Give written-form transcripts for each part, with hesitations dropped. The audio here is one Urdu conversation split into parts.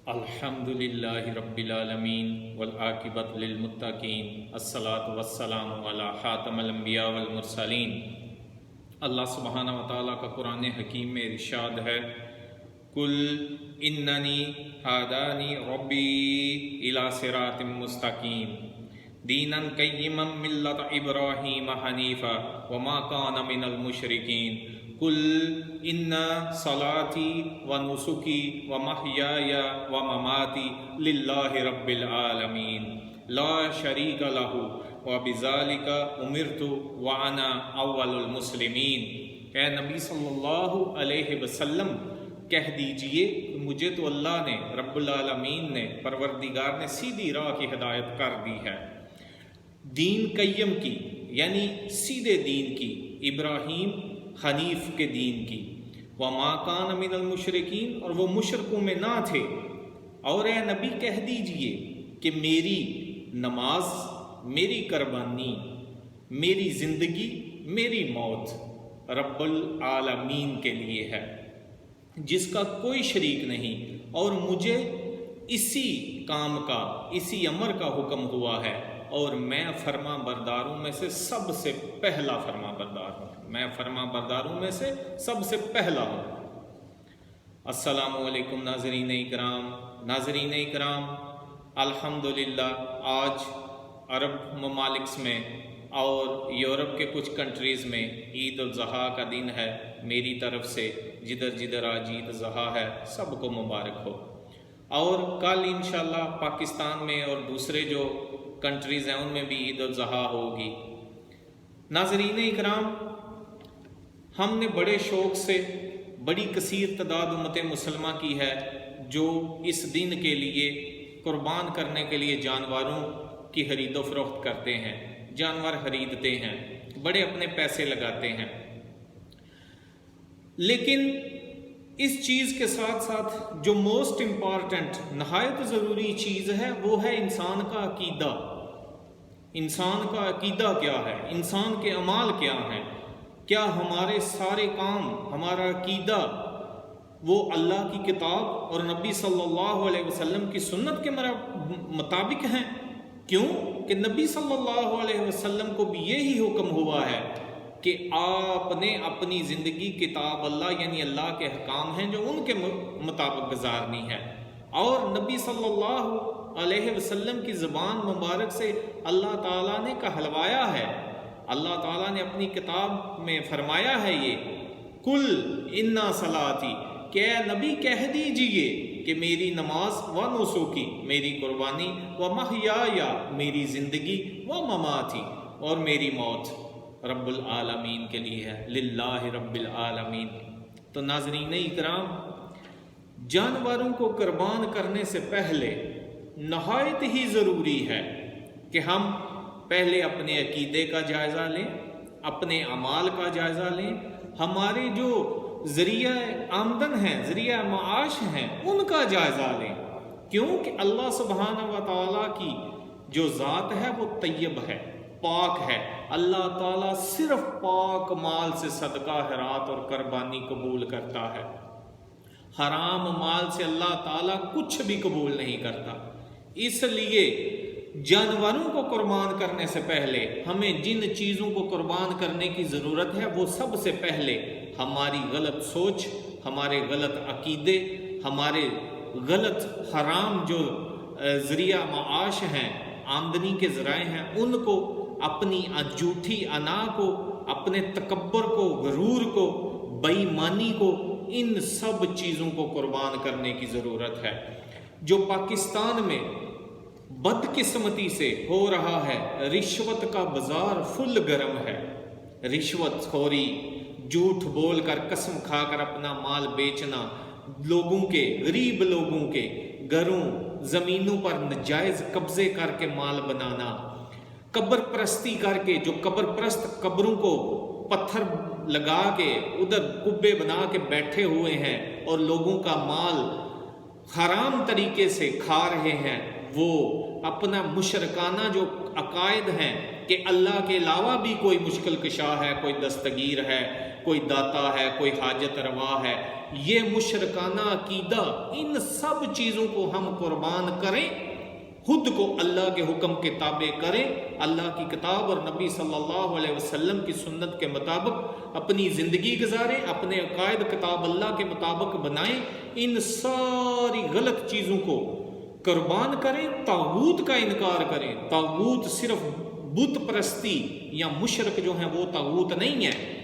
الحمدللہ رب العالمین والعاقبۃ للمتقین الصلاۃ والسلام علی خاتم الانبیاء والمرسلین۔ اللہ سبحانہ و تعالیٰ کا قرآن حکیم میں ارشاد ہے، قل اننی ہدانی ربی الی صراط مستقیم دینا قیما ملۃ ابراہیم حنیفا وما کان من المشرکین قل ان صلاتی و نسکی و محیای و مماتی للہ رب العالمین لا شریک لہ و بذالک امرت وانا اول المسلمین۔ اے نبی صلی اللہ علیہ وسلم کہہ دیجئے مجھے تو اللہ نے رب العالمین نے پروردگار نے سیدھی راہ کی ہدایت کر دی ہے، دین قیم کی یعنی سیدھے دین کی، ابراہیم حنیف کے دین کی، وما کان من المشرکین اور وہ مشرکوں میں نہ تھے۔ اور اے نبی کہہ دیجئے کہ میری نماز، میری قربانی، میری زندگی، میری موت رب العالمین کے لیے ہے جس کا کوئی شریک نہیں، اور مجھے اسی کام کا، اسی امر کا حکم ہوا ہے، اور میں فرما برداروں میں سے سب سے پہلا فرما بردار ہوں، میں فرما برداروں میں سے سب سے پہلا ہوں۔ السلام علیکم ناظرین اکرام، الحمدللہ آج عرب ممالک میں اور یورپ کے کچھ کنٹریز میں عید الاضحیٰ کا دن ہے۔ میری طرف سے جدھر آج عید الاضحیٰ ہے سب کو مبارک ہو، اور کل انشاءاللہ پاکستان میں اور دوسرے جو کنٹریز ہیں ان میں بھی عید الاضحیٰ ہوگی۔ ناظرین اکرام، ہم نے بڑے شوق سے بڑی کثیر تعداد امت مسلمہ کی ہے جو اس دن کے لیے قربان کرنے کے لیے جانوروں کی خرید و فروخت کرتے ہیں، جانور خریدتے ہیں، بڑے اپنے پیسے لگاتے ہیں۔ لیکن اس چیز کے ساتھ ساتھ جو موسٹ امپارٹنٹ نہایت ضروری چیز ہے وہ ہے انسان کا عقیدہ۔ انسان کا عقیدہ کیا ہے؟ انسان کے اعمال کیا ہیں؟ کیا ہمارے سارے کام، ہمارا عقیدہ وہ اللہ کی کتاب اور نبی صلی اللہ علیہ وسلم کی سنت کے مطابق ہیں؟ کیوں کہ نبی صلی اللہ علیہ وسلم کو بھی یہی حکم ہوا ہے کہ آپ نے اپنی زندگی کتاب اللہ یعنی اللہ کے احکام ہیں جو ان کے مطابق گزارنی ہے، اور نبی صلی اللہ علیہ وسلم کی زبان مبارک سے اللہ تعالیٰ نے کہلوایا ہے، اللہ تعالیٰ نے اپنی کتاب میں فرمایا ہے یہ کل انا صلاتی، کہ اے نبی کہہ دیجئے کہ میری نماز و نسکی، میری قربانی، و محیایا، میری زندگی، و مماتی، اور میری موت رب العالمین کے لیے ہے، للہ رب العالمین۔ تو ناظرین اکرام، جانوروں کو قربان کرنے سے پہلے نہایت ہی ضروری ہے کہ ہم پہلے اپنے عقیدے کا جائزہ لیں، اپنے اعمال کا جائزہ لیں، ہمارے جو ذریعہ آمدن ہیں، ذریعہ معاش ہیں، ان کا جائزہ لیں، کیونکہ اللہ سبحانہ و تعالیٰ کی جو ذات ہے وہ طیب ہے، پاک ہے۔ اللہ تعالیٰ صرف پاک مال سے صدقہ خیرات اور قربانی قبول کرتا ہے، حرام مال سے اللہ تعالیٰ کچھ بھی قبول نہیں کرتا۔ اس لیے جانوروں کو قربان کرنے سے پہلے ہمیں جن چیزوں کو قربان کرنے کی ضرورت ہے وہ سب سے پہلے ہماری غلط سوچ، ہمارے غلط عقیدے، ہمارے غلط حرام جو ذریعہ معاش ہیں، آمدنی کے ذرائع ہیں، ان کو، اپنی جھوٹی انا کو، اپنے تکبر کو، غرور کو، بے ایمانی کو، ان سب چیزوں کو قربان کرنے کی ضرورت ہے۔ جو پاکستان میں بدقسمتی سے ہو رہا ہے، رشوت کا بازار فل گرم ہے، رشوت خوری، جھوٹ بول کر، قسم کھا کر اپنا مال بیچنا، لوگوں کے، غریب لوگوں کے گھروں، زمینوں پر ناجائز قبضے کر کے مال بنانا، قبر پرستی کر کے، جو قبر پرست قبروں کو پتھر لگا کے ادھر قبے بنا کے بیٹھے ہوئے ہیں اور لوگوں کا مال حرام طریقے سے کھا رہے ہیں، وہ اپنا مشرکانہ جو عقائد ہیں کہ اللہ کے علاوہ بھی کوئی مشکل کشا ہے، کوئی دستگیر ہے، کوئی داتا ہے، کوئی حاجت روا ہے، یہ مشرکانہ عقیدہ، ان سب چیزوں کو ہم قربان کریں، خود کو اللہ کے حکم کے تابع کریں، اللہ کی کتاب اور نبی صلی اللہ علیہ وسلم کی سنت کے مطابق اپنی زندگی گزاریں، اپنے عقائد کتاب اللہ کے مطابق بنائیں، ان ساری غلط چیزوں کو قربان کریں، طاغوت کا انکار کریں۔ طاغوت صرف بت پرستی یا مشرک جو ہیں وہ طاغوت نہیں ہے،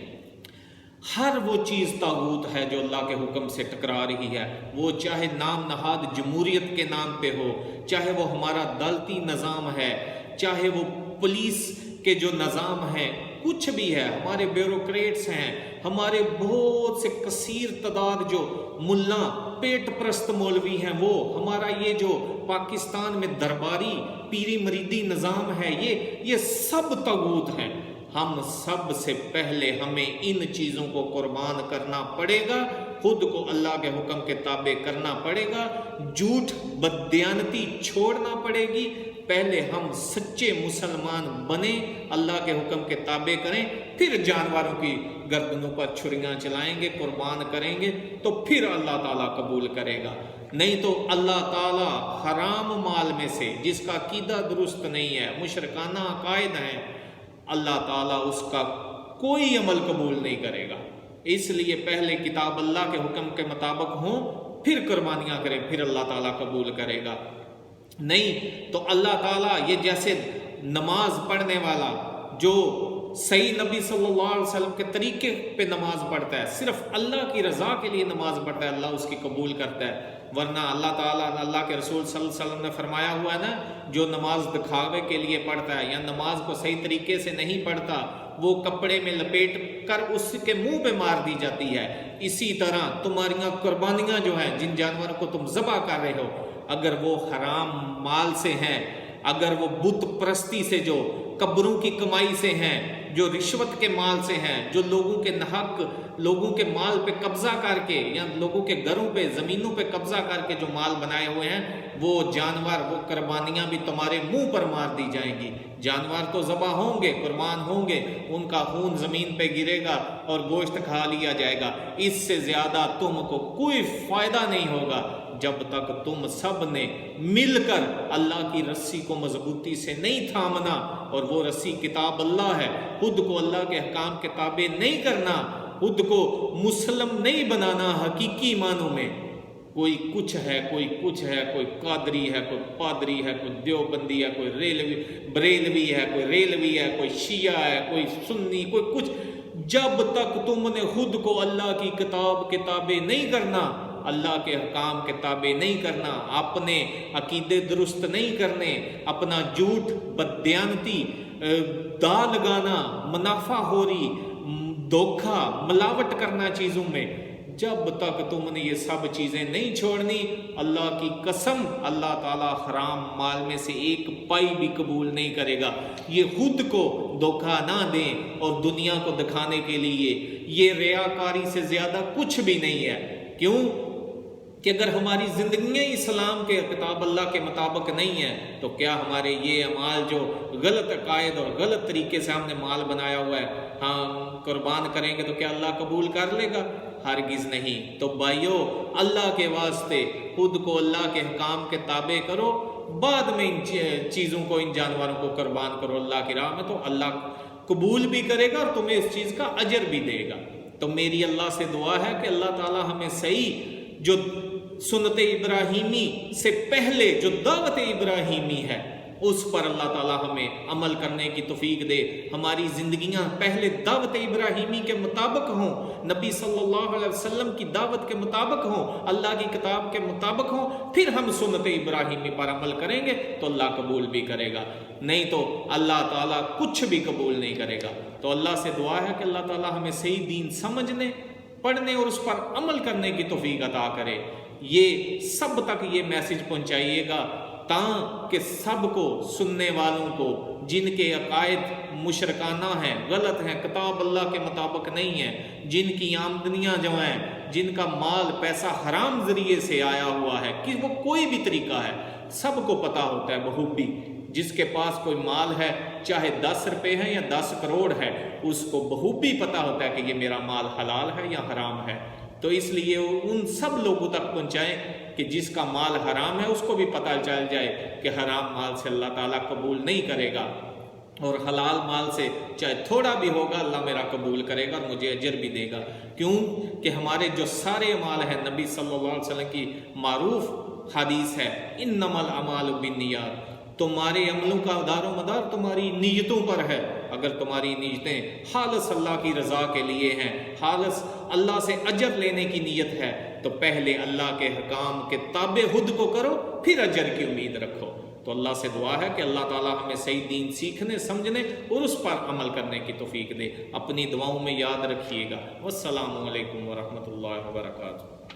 ہر وہ چیز طاغوت ہے جو اللہ کے حکم سے ٹکرا رہی ہے، وہ چاہے نام نہاد جمہوریت کے نام پہ ہو، چاہے وہ ہمارا عدالتی نظام ہے، چاہے وہ پولیس کے جو نظام ہے، کچھ بھی ہے، ہمارے بیوروکریٹس ہیں، ہمارے بہت سے کثیر تعداد جو ملا پیٹ پرست مولوی ہیں، وہ ہمارا یہ جو پاکستان میں درباری پیری مریدی نظام ہے، یہ سب طاغوت ہیں۔ ہم سب سے پہلے ہمیں ان چیزوں کو قربان کرنا پڑے گا، خود کو اللہ کے حکم کے تابع کرنا پڑے گا، جھوٹ بددیانتی چھوڑنا پڑے گی، پہلے ہم سچے مسلمان بنیں، اللہ کے حکم کے تابع کریں، پھر جانوروں کی گردنوں پر چھریاں چلائیں گے، قربان کریں گے، تو پھر اللہ تعالیٰ قبول کرے گا۔ نہیں تو اللہ تعالیٰ حرام مال میں سے، جس کا عقیدہ درست نہیں ہے، مشرکانہ عقائد ہیں، اللہ تعالیٰ اس کا کوئی عمل قبول نہیں کرے گا۔ اس لیے پہلے کتاب اللہ کے حکم کے مطابق ہوں، پھر قربانیاں کریں، پھر اللہ تعالیٰ قبول کرے گا۔ نہیں تو اللہ تعالیٰ یہ جیسے نماز پڑھنے والا جو صحیح نبی صلی اللہ علیہ وسلم کے طریقے پہ نماز پڑھتا ہے، صرف اللہ کی رضا کے لیے نماز پڑھتا ہے، اللہ اس کی قبول کرتا ہے۔ ورنہ اللہ تعالیٰ اللہ کے رسول صلی اللہ علیہ وسلم نے فرمایا ہوا ہے نا، جو نماز دکھاوے کے لیے پڑھتا ہے یا نماز کو صحیح طریقے سے نہیں پڑھتا، وہ کپڑے میں لپیٹ کر اس کے منہ پہ مار دی جاتی ہے۔ اسی طرح تمہاریاں قربانیاں جو ہیں، جن جانوروں کو تم ذبح کر رہے ہو، اگر وہ حرام مال سے ہیں، اگر وہ بت پرستی سے، جو قبروں کی کمائی سے ہیں، جو رشوت کے مال سے ہیں، جو لوگوں کے نحق لوگوں کے مال پہ قبضہ کر کے یا لوگوں کے گھروں پہ زمینوں پہ قبضہ کر کے جو مال بنائے ہوئے ہیں، وہ جانور، وہ قربانیاں بھی تمہارے منہ پر مار دی جائیں گی۔ جانور تو ذبح ہوں گے، قربان ہوں گے، ان کا خون زمین پہ گرے گا اور گوشت کھا لیا جائے گا۔ اس سے زیادہ تم کو کوئی فائدہ نہیں ہوگا جب تک تم سب نے مل کر اللہ کی رسی کو مضبوطی سے نہیں تھامنا، اور وہ رسی کتاب اللہ ہے، خود کو اللہ کے احکام کے تابع نہیں کرنا، خود کو مسلم نہیں بنانا حقیقی معنوں میں۔ کوئی کچھ ہے، کوئی کچھ ہے، کوئی قادری ہے، کوئی پادری ہے، کوئی دیوبندی ہے، کوئی بریلوی ہے، کوئی ریلوی ہے، کوئی شیعہ ہے، کوئی سنی، کوئی کچھ، جب تک تم نے خود کو اللہ کی کتاب کے تابع نہیں کرنا، اللہ کے احکام کے تابع نہیں کرنا، اپنے عقیدے درست نہیں کرنے، اپنا جھوٹ بددیانتی دا لگانا، منافع خوری، دھوکہ، ملاوٹ کرنا چیزوں میں، جب تک تم نے یہ سب چیزیں نہیں چھوڑنی، اللہ کی قسم اللہ تعالیٰ حرام مال میں سے ایک پائی بھی قبول نہیں کرے گا۔ یہ خود کو دھوکہ نہ دیں، اور دنیا کو دکھانے کے لیے یہ ریاکاری سے زیادہ کچھ بھی نہیں ہے۔ کیوں کہ اگر ہماری زندگیاں اسلام کے کتاب اللہ کے مطابق نہیں ہیں، تو کیا ہمارے یہ اعمال جو غلط عقائد اور غلط طریقے سے ہم نے مال بنایا ہوا ہے، ہم قربان کریں گے تو کیا اللہ قبول کر لے گا؟ ہرگز نہیں۔ تو بھائیو، اللہ کے واسطے خود کو اللہ کے احکام کے تابع کرو، بعد میں ان چیزوں کو، ان جانوروں کو قربان کرو اللہ کی راہ میں، تو اللہ قبول بھی کرے گا اور تمہیں اس چیز کا اجر بھی دے گا۔ تو میری اللہ سے دعا ہے کہ اللہ تعالیٰ ہمیں صحیح جو سنت ابراہیمی سے پہلے جو دعوت ابراہیمی ہے، اس پر اللہ تعالیٰ ہمیں عمل کرنے کی توفیق دے۔ ہماری زندگیاں پہلے دعوت ابراہیمی کے مطابق ہوں، نبی صلی اللہ علیہ وسلم کی دعوت کے مطابق ہوں، اللہ کی کتاب کے مطابق ہوں، پھر ہم سنت ابراہیمی پر عمل کریں گے تو اللہ قبول بھی کرے گا، نہیں تو اللہ تعالیٰ کچھ بھی قبول نہیں کرے گا۔ تو اللہ سے دعا ہے کہ اللہ تعالیٰ ہمیں صحیح دین سمجھنے، پڑھنے اور اس پر عمل کرنے کی توفیق عطا کرے۔ یہ سب تک یہ میسج پہنچائیے گا تاکہ سب کو، سننے والوں کو جن کے عقائد مشرکانہ ہیں، غلط ہیں، کتاب اللہ کے مطابق نہیں ہیں، جن کی آمدنیاں جو ہیں، جن کا مال پیسہ حرام ذریعے سے آیا ہوا ہے، کہ وہ کوئی بھی طریقہ ہے، سب کو پتہ ہوتا ہے بخوبی، جس کے پاس کوئی مال ہے، چاہے 10 روپے ہے یا 10 کروڑ ہے، اس کو بخوبی پتہ ہوتا ہے کہ یہ میرا مال حلال ہے یا حرام ہے۔ تو اس لیے ان سب لوگوں تک پہنچائیں کہ جس کا مال حرام ہے اس کو بھی پتہ چل جائے کہ حرام مال سے اللہ تعالیٰ قبول نہیں کرے گا، اور حلال مال سے چاہے تھوڑا بھی ہوگا اللہ میرا قبول کرے گا اور مجھے اجر بھی دے گا۔ کیوں کہ ہمارے جو سارے اعمال ہیں، نبی صلی اللہ علیہ وسلم کی معروف حدیث ہے انما الاعمال بالنیات، تمہارے عملوں کا دار و مدار تمہاری نیتوں پر ہے۔ اگر تمہاری نیتیں خالص اللہ کی رضا کے لیے ہیں، خالص اللہ سے اجر لینے کی نیت ہے، تو پہلے اللہ کے حکام کے تابع خود کو کرو، پھر اجر کی امید رکھو۔ تو اللہ سے دعا ہے کہ اللہ تعالیٰ ہمیں صحیح دین سیکھنے، سمجھنے اور اس پر عمل کرنے کی توفیق دے۔ اپنی دعاؤں میں یاد رکھیے گا۔ والسلام علیکم ورحمۃ اللہ وبرکاتہ۔